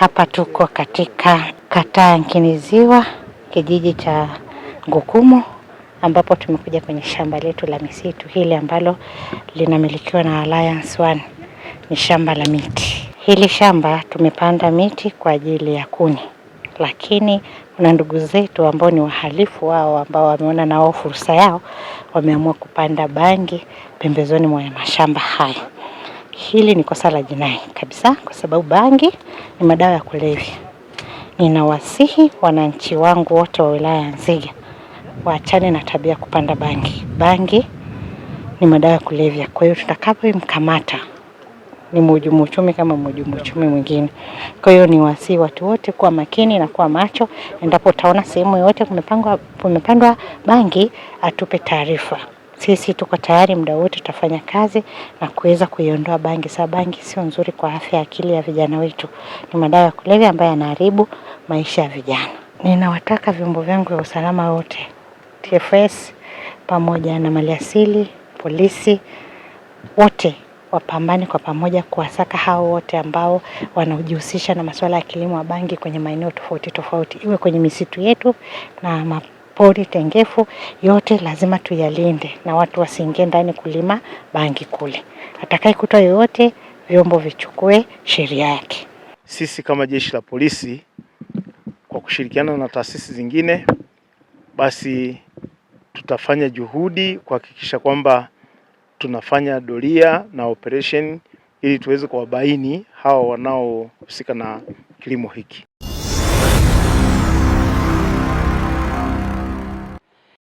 Hapa tuko katika kata ya Nkiniziwa, kijiji cha Ngukumo, ambapo tumekuja kwenye shamba letu la misitu hili ambalo linamilikiwa na Alliance One. Ni shamba la miti. Hili shamba tumepanda miti kwa ajili ya kuni, lakini kuna ndugu zetu ambao ni wahalifu wao ambao wameona nao fursa yao, wameamua kupanda bangi pembezoni mwa mashamba haya. Hili ni kosa la jinai kabisa, kwa sababu bangi ni madawa ya kulevya. Ninawasihi wananchi wangu wote wa wilaya ya Nzega waachane na tabia kupanda bangi. Bangi ni madawa ya kulevya. Kwa hiyo tutakapomkamata ni mhujumu uchumi kama mhujumu uchumi mwingine. Kwa hiyo niwasihi watu wote kuwa makini na kuwa macho. Endapo utaona sehemu yote kumepandwa bangi, atupe taarifa. Sisi tuko tayari muda wote tutafanya kazi na kuweza kuiondoa bangi. Sababu bangi sio nzuri kwa afya ya akili ya vijana wetu. Ni madawa ya kulevya ambayo yanaharibu maisha ya vijana. Ninawataka vyombo vyangu vya usalama wote, TFS pamoja na maliasili, polisi, wote wapambane kwa pamoja kuwasaka hao wote ambao wanajihusisha na masuala ya kilimo wa bangi kwenye maeneo tofauti tofauti, iwe kwenye misitu yetu na mapori tengefu, yote lazima tuyalinde na watu wasiingie ndani kulima bangi kule. Atakayekuta yoyote, vyombo vichukue sheria yake. Sisi kama jeshi la polisi kwa kushirikiana na taasisi zingine, basi tutafanya juhudi kuhakikisha kwamba tunafanya doria na operation ili tuweze kuwabaini hao wanaohusika na kilimo hiki.